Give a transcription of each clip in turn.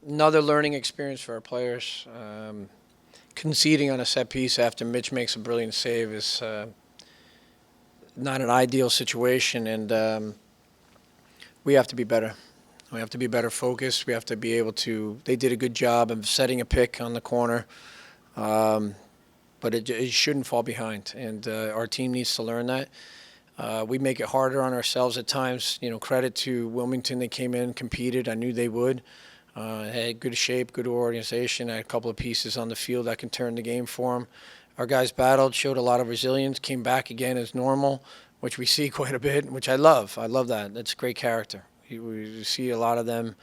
Another learning experience for our players. Conceding on a set piece after Mitch makes a brilliant save is not an ideal situation, and we have to be better. We have to be better focused. We have to be able to. They did a good job of setting a pick on the corner, but it shouldn't fall behind, and our team needs to learn that. We make it harder on ourselves at times. Credit to Wilmington. They came in, competed. I knew they would. Had good shape, good organization, had a couple of pieces on the field that can turn the game for them. Our guys battled, showed a lot of resilience, came back again as normal, which we see quite a bit, which I love. I love that. That's great character. We see a lot of them,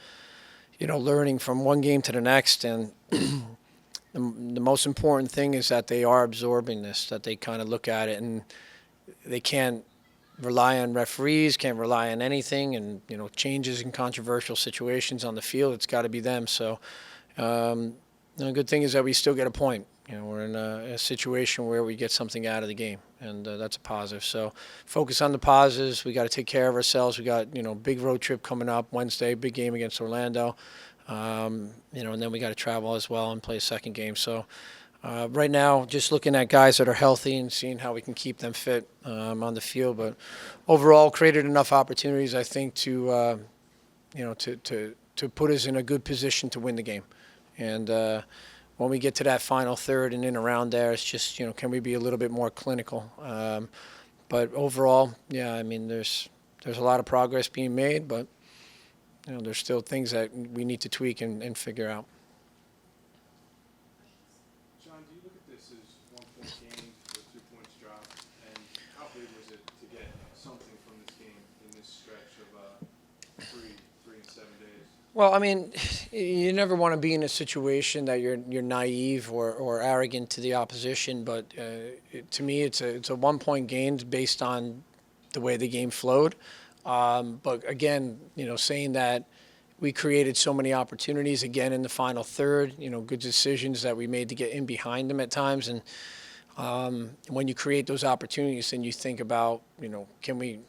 learning from one game to the next. And the most important thing is that they are absorbing this, that they kind of look at it and they can't rely on referees, can't rely on anything, and changes in controversial situations on the field. It's got to be them. So the good thing is that we still get a point. We're in a situation where we get something out of the game, and that's a positive. So focus on the positives. We got to take care of ourselves. We got big road trip coming up Wednesday, big game against Orlando. And then we got to travel as well and play a second game. So. Right now, just looking at guys that are healthy and seeing how we can keep them fit on the field. But overall, created enough opportunities, I think, to put us in a good position to win the game. And when we get to that final third and in around there, it's just can we be a little bit more clinical? But overall, yeah, I mean, there's a lot of progress being made, but there's still things that we need to tweak and figure out. Do you look at this as 1 point gain with 2 points dropped? And how big was it to get something from this game in this stretch of 3 and 7 days? Well, I mean, you never want to be in a situation that you're naive or arrogant to the opposition. But to me, it's a 1 point gain based on the way the game flowed. But again, saying that we created so many opportunities again in the final third, good decisions that we made to get in behind them at times. And when you create those opportunities, then you think about, can we,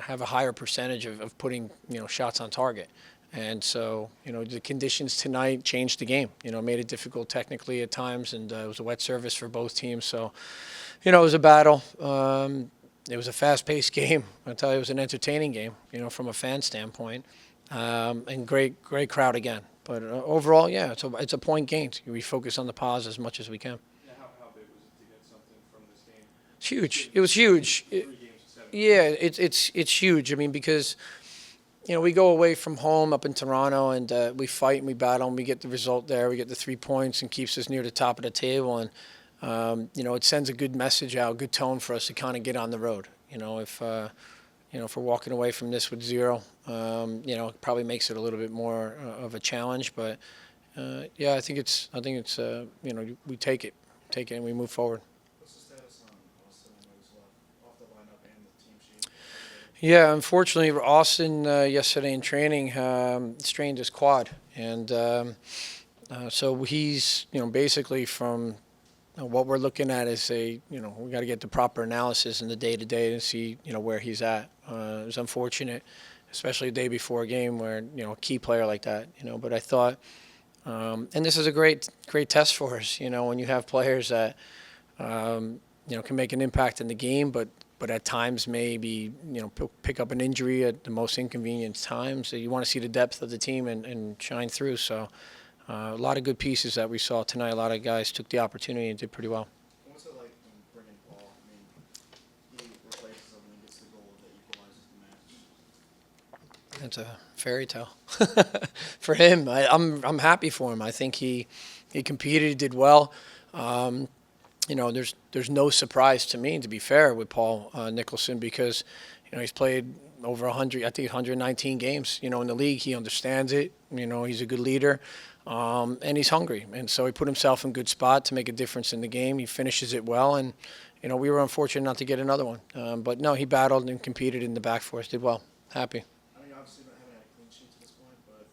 have a higher percentage of putting, shots on target. And so, the conditions tonight changed the game, made it difficult technically at times. And it was a wet surface for both teams. So, it was a battle. It was a fast-paced game. I'll tell you, it was an entertaining game, from a fan standpoint. And great crowd again. But overall, yeah, it's a point gain. We focus on the pause as much as we can. Yeah, how big was it to get something from this game? It's huge. It was huge. 3 games to 7. Yeah, it's huge. I mean, because we go away from home up in Toronto and we fight and we battle and we get the result there. We get the 3 points and keeps us near the top of the table. And it sends a good message out, good tone for us to kind of get on the road. If we're walking away from this with 0, it probably makes it a little bit more of a challenge. But yeah, I think it's we take it and we move forward. What's the status on Austin? I know he's off the lineup and the team sheet. Yeah, unfortunately, Austin yesterday in training strained his quad, and so he's basically from. What we're looking at is we got to get the proper analysis in the day-to-day to see, where he's at. It was unfortunate, especially the day before a game where, a key player like that, but I thought, and this is a great test for us, when you have players that, can make an impact in the game, but at times maybe, pick up an injury at the most inconvenient times. So you want to see the depth of the team and shine through. So, a lot of good pieces that we saw tonight. A lot of guys took the opportunity and did pretty well. What's it like bringing Paul? I mean, he replaces him and gets the goal that equalizes the match. That's a fairy tale for him. I'm happy for him. I think he competed, he did well. There's no surprise to me, to be fair, with Paul Nicholson because he's played over 100, I think 119 games. In the league, he understands it. He's a good leader. And he's hungry, and so he put himself in a good spot to make a difference in the game. He finishes it well, and we were unfortunate not to get another one. But no, he battled and competed in the back for us, did well. Happy. I know you obviously haven't had a clean sheet to this point, but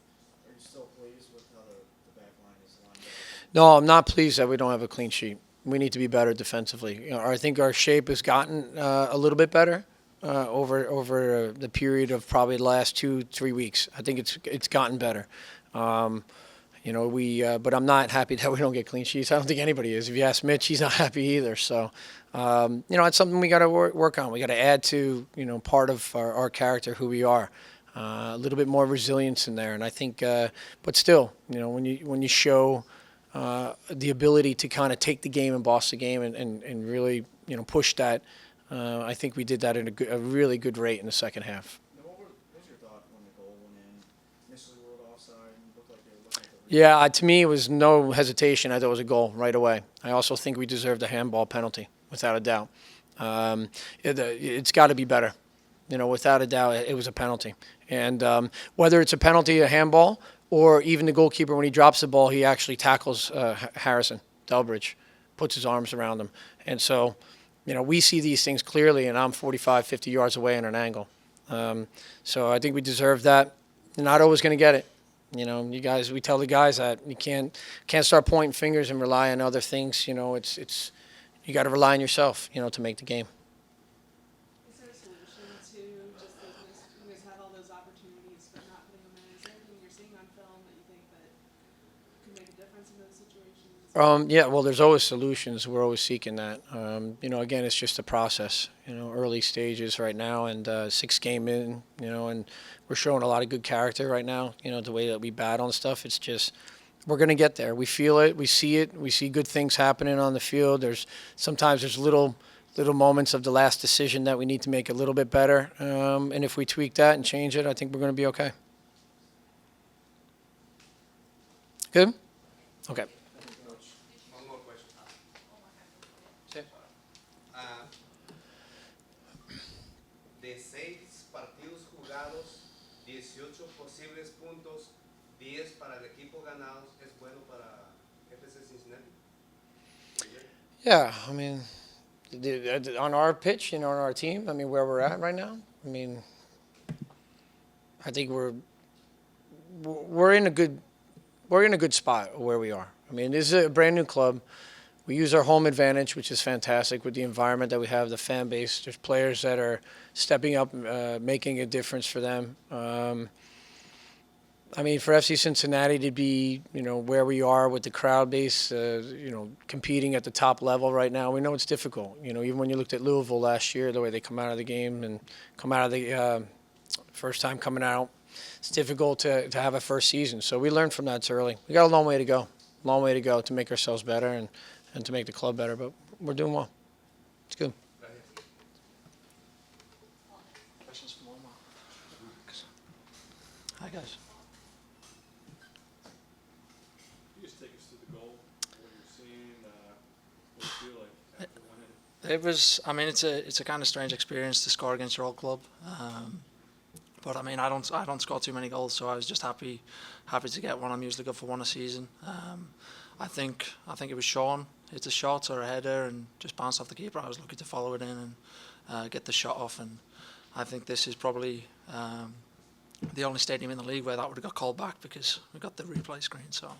are you still pleased with how the back line is lined up? No, I'm not pleased that we don't have a clean sheet. We need to be better defensively. I think our shape has gotten a little bit better over the period of probably the last 2-3 weeks. I think it's gotten better. But I'm not happy that we don't get clean sheets. I don't think anybody is. If you ask Mitch, he's not happy either. So, it's something we got to work on. We got to add to, part of our character, who we are. A little bit more resilience in there. And I think, but still, when you show the ability to kind of take the game and boss the game and really, push that, I think we did that at a really good rate in the second half. What was your thought when the goal went in? Initially ruled offside and looked like they were looking at the Yeah, to me, it was no hesitation. I thought it was a goal right away. I also think we deserved a handball penalty, without a doubt. It's got to be better. Without a doubt, it was a penalty. And whether it's a penalty, a handball, or even the goalkeeper, when he drops the ball, he actually tackles Harrison, Delbridge, puts his arms around him. And so, we see these things clearly, and I'm 45, 50 yards away in an angle. So I think we deserve that. You're not always going to get it. You guys, we tell the guys that you can't start pointing fingers and rely on other things. It's you got to rely on yourself, to make the game. Is there a solution to just that you guys have all those opportunities but not putting them in? Is there anything you're seeing on film that you think that can make a difference in those situations? Yeah, well, there's always solutions. We're always seeking that. Again, it's just a process. Early stages right now, and 6 game in. And we're showing a lot of good character right now. The way that we battle and stuff. It's just we're gonna get there. We feel it. We see it. We see good things happening on the field. Sometimes there's little moments of the last decision that we need to make a little bit better. And if we tweak that and change it, I think we're gonna be okay. Good. Okay. One more question. De 6 partidos jugados, 18 posibles puntos, 10 para el equipo ganados, ¿es bueno para FC Cincinnati? Yeah, on our pitch, on our team, where we're at right now, I think we're in a good spot where we are. This is a brand new club. We use our home advantage, which is fantastic with the environment that we have, the fan base. There's players that are stepping up, making a difference for them. For FC Cincinnati to be, where we are with the crowd base, competing at the top level right now, we know it's difficult. Even when you looked at Louisville last year, the way they come out of the game and come out of the first time coming out, it's difficult to have a first season. So we learned from that. It's early. We got a long way to go to make ourselves better and to make the club better. But we're doing well. It's good. questions from Omar. Hi, guys. Can you just take us through the goal, what you're seeing, what you feel like after winning? It was. It's a kind of strange experience to score against your old club. But I don't score too many goals, so I was just happy to get one. I'm usually good for one a season. I think it was Sean hit a shot or a header and just bounced off the keeper. I was lucky to follow it in and get the shot off. And I think this is probably the only stadium in the league where that would have got called back because we got the replay screen. So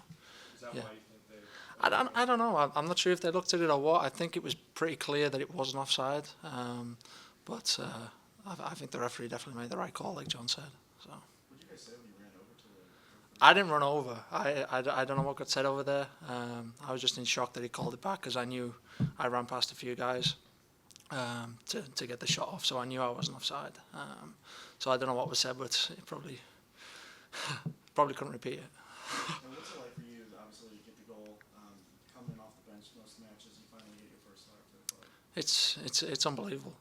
Is that yeah. why you think they? I don't know. I'm not sure if they looked at it or what. I think it was pretty clear that it wasn't offside. But I think the referee definitely made the right call, like John said. So. What did you guys say when you ran over to the? I didn't run over. I don't know what got said over there. I was just in shock that he called it back because I knew I ran past a few guys to get the shot off, so I knew I wasn't offside. So I don't know what was said, but it probably couldn't repeat it. And what's it like for you? Obviously, you get the goal coming off the bench most matches. You finally get your first start for the club. It's unbelievable.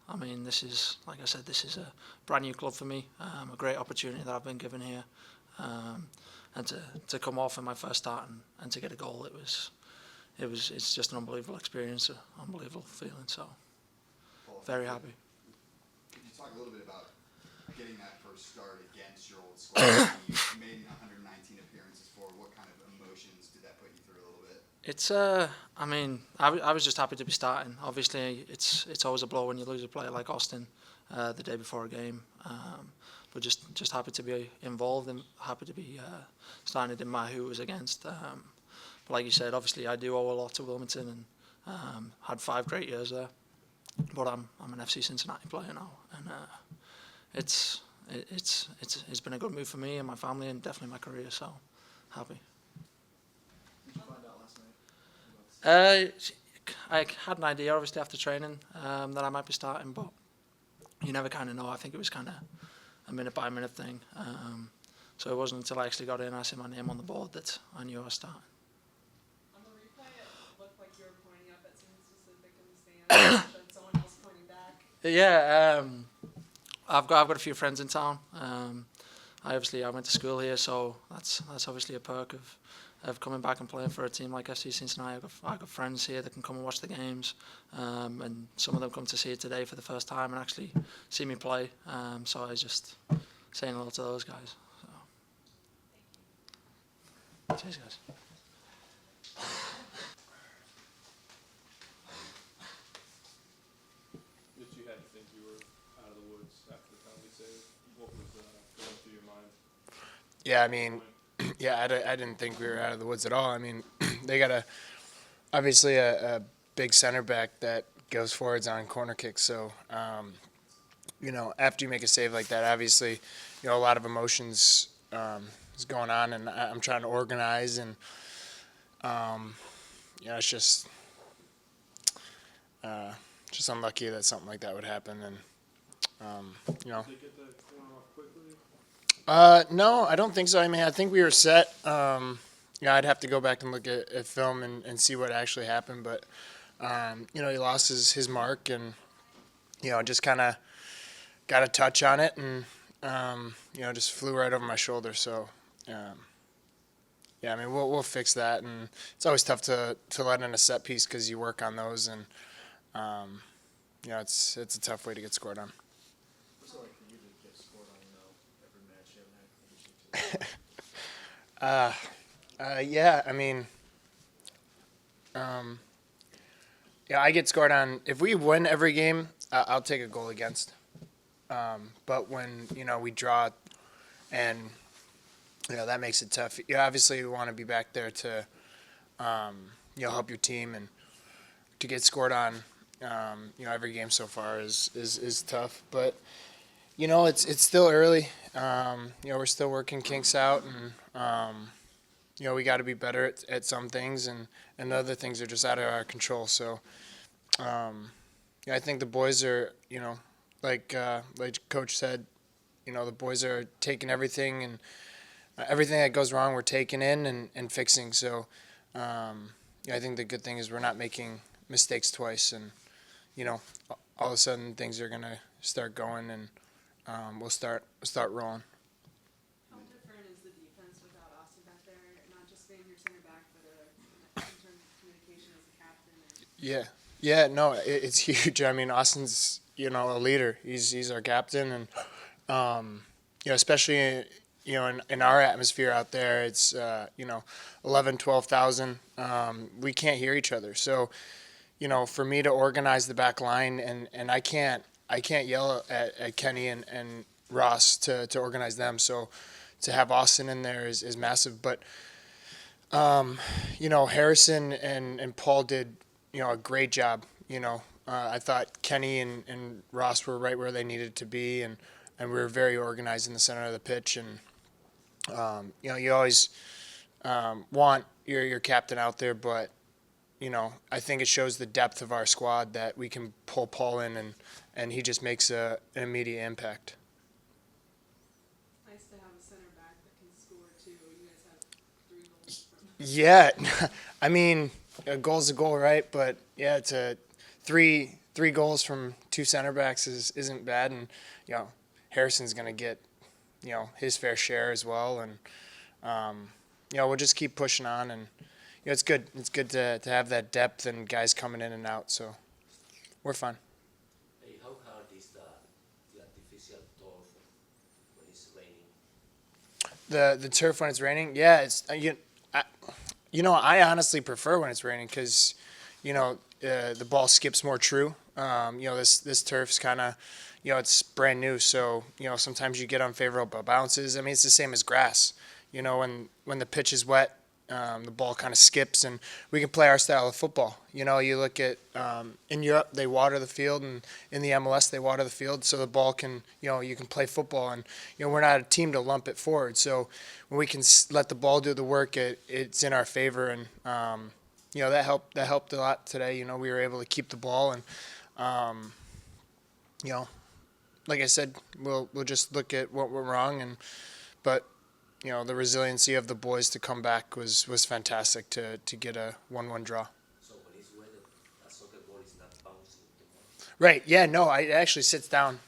This is, like I said, this is a brand new club for me. A great opportunity that I've been given here, and to come off in my first start and to get a goal, it's just an unbelievable experience, an unbelievable feeling. So very happy. Could you talk a little bit about getting that first start against your old squad? You made 119 appearances for. What kind of emotions did that put you through a little bit? It's I was just happy to be starting. Obviously, it's always a blow when you lose a player like Austin the day before a game. But just happy to be involved and happy to be starting. It didn't matter who it was against. But like you said, obviously I do owe a lot to Wilmington and had 5 great years there. But I'm an FC Cincinnati player now, and it's been a good move for me and my family and definitely my career. So happy. Did you find out last night? I had an idea, obviously, after training that I might be starting, but you never kind of know. I think it was kind of a minute-by-minute thing. So it wasn't until I actually got in and I see my name on the board that I knew I was starting. On the replay, it looked like you were pointing up at someone specific in the stands. Showed someone else pointing back. Yeah, I've got a few friends in town. I went to school here, so that's obviously a perk of coming back and playing for a team like FC Cincinnati. I've got friends here that can come and watch the games, and some of them come to see it today for the first time and actually see me play. So I was just saying hello to those guys. So. Cheers, guys. Mitch, you had to think you were out of the woods after the penalty save. What was going through your mind? Yeah, I mean, I didn't think we were out of the woods at all. I mean, they got obviously a big center back that goes forwards on corner kicks. So, after you make a save like that, obviously, a lot of emotions is going on, and I'm trying to organize, and it's just unlucky that something like that would happen, and Did they get the corner off quickly? No, I don't think so. I mean, I think we were set. I'd have to go back and look at film and see what actually happened. But, he lost his mark and, just kind of got a touch on it and, just flew right over my shoulder. So, I mean, we'll fix that. And it's always tough to let in a set piece because you work on those. And, it's a tough way to get scored on. What's it like for you to get scored on, every match you haven't had clean sheets? Yeah, I mean, I get scored on. If we win every game, I'll take a goal against. But when, we draw and, that makes it tough. You obviously want to be back there to, help your team, and to get scored on, every game so far is tough. But, it's still early. We're still working kinks out, and, we got to be better at some things, and other things are just out of our control. So, I think the boys are, like Coach said, the boys are taking everything, and everything that goes wrong we're taking in and fixing. So, I think the good thing is we're not making mistakes twice, and, all of a sudden things are going to start going, and we'll start rolling. How different is the defense without Austin back there? Not just being your center back, but in terms of communication as a captain. Yeah, no, it's huge. I mean, Austin's, a leader. He's our captain, and especially in our atmosphere out there, it's 11, 12,000. We can't hear each other, so for me to organize the back line, and I can't yell at Kenny and Ross to organize them. So to have Austin in there is massive. But Harrison and Paul did a great job. I thought Kenny and Ross were right where they needed to be, and we were very organized in the center of the pitch. And you always want your captain out there, but I think it shows the depth of our squad that we can pull Paul in, and he just makes an immediate impact. Nice to have a center back that can score too. You guys have 3 goals from. Yeah, I mean, a goal's a goal, right? But yeah, it's three goals from 2 center backs isn't bad, and Harrison's gonna get his fair share as well, and we'll just keep pushing on, and it's good. It's good to have that depth and guys coming in and out, so we're fine. Hey, how hard is the artificial turf when it's raining? The turf when it's raining, yeah, it's I honestly prefer when it's raining because the ball skips more true. This turf's kind of it's brand new, so sometimes you get unfavorable bounces. I mean, it's the same as grass. When the pitch is wet, The ball kind of skips, and we can play our style of football. You know, you look at in Europe, they water the field, and in the MLS, they water the field, so the ball can, you can play football. And we're not a team to lump it forward. So when we can let the ball do the work, it's in our favor, and that helped a lot today. We were able to keep the ball, and like I said, we'll just look at what went wrong, but the resiliency of the boys to come back was fantastic to get a 1-1 draw. So when it's weather, a soccer ball is not bouncing too much. Right. Yeah. No. It actually sits down.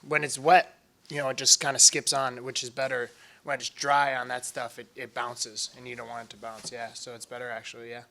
When it's wet, it just kind of skips on, which is better. When it's dry on that stuff, it bounces, and you don't want it to bounce. Yeah. So it's better actually. Yeah.